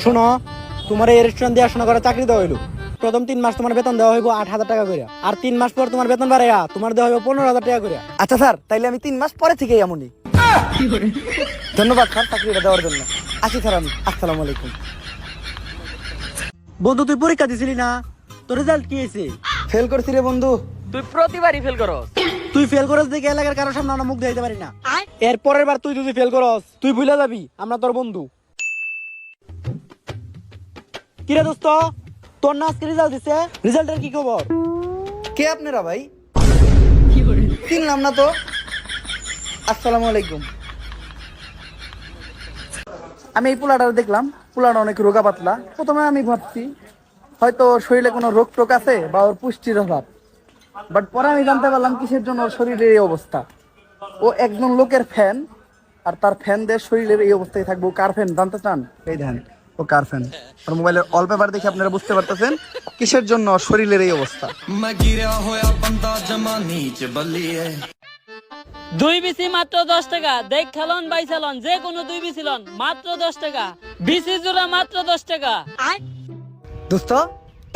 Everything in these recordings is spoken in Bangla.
শোনো, তোমার এই রেস্টুরেন্ট দিয়ে শোনা করে চাকরি দেওয়া হইলো। প্রথম 3 মাস তোমার বেতন দেওয়া হইব 8,000 টাকা করে, আর 3 মাস পর তোমার বেতন বাড়াইয়া তোমার দেওয়া হইব 15,000 টাকা করে। আচ্ছা স্যার, তাইলে আমি 3 মাস পরে থেকেই এমনই। ধন্যবাদ স্যার চাকরিটা দেওয়ার জন্য। আসি স্যার আমি। আসসালামু আলাইকুম। বন্ধু, তুই পরীক্ষা দিছিলি না? তোর রেজাল্ট কি হয়েছে? ফেল করছি রে বন্ধু। তুই প্রতিবারই ফেল করস। তুই ফেল করস দেখে এলাকার কারোর সামনে আমরা মুখ দেখাইতে পারি না। এর পরের বার তুই যদি ফেল করস, তুই ভুলে যাবি আমরা তোর বন্ধু। কিরে দোস্ত, তোর না আজকে রেজাল্ট দিছে? রেজাল্টের কি খবর? কে আপনারা ভাই? চিনলাম না তো। আসসালামু আলাইকুম। আমি এই পোলাটা দেখলাম, পোলাটা অনেক রোগা পাতলা। প্রথমে আমি ভাবছি হয়তো ওর শরীরে কোনো রোগ টোক আছে বা ওর পুষ্টির অভাব, বাট পরে আমি জানতে পারলাম কিসের জন্য ওর শরীরের এই অবস্থা। ও একজন লোকের ফ্যান, আর তার ফ্যানদের শরীরের এই অবস্থায় থাকবো। কার ফ্যান জানতে চান? এই দেখেন, ও কার ফ্যান। আর মোবাইলের ওয়ালপেপার দেখে আপনারা বুঝতে পারতেছেন কিসের জন্য ওর শরীরের এই অবস্থা। 2 বিসি মাত্র 10 টাকা। দেখ খেলন বাই চালন, যে কোনো 2 বিসি লন মাত্র 10 টাকা। বিসি জোড়া মাত্র 10 টাকা। দোস্ত,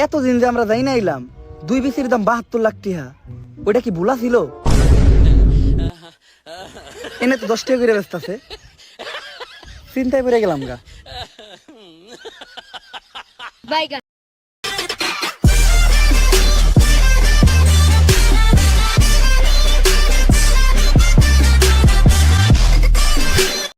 এতদিন যে আমরা যাই না এলাম, 2 বিসির দাম 72 লাখ টাকা। ওইটা কি ভুলা ছিল? এনে তো 10 টাকা করে ব্যস্ত আছে। চিন্তায় পড়ে গেলাম গা।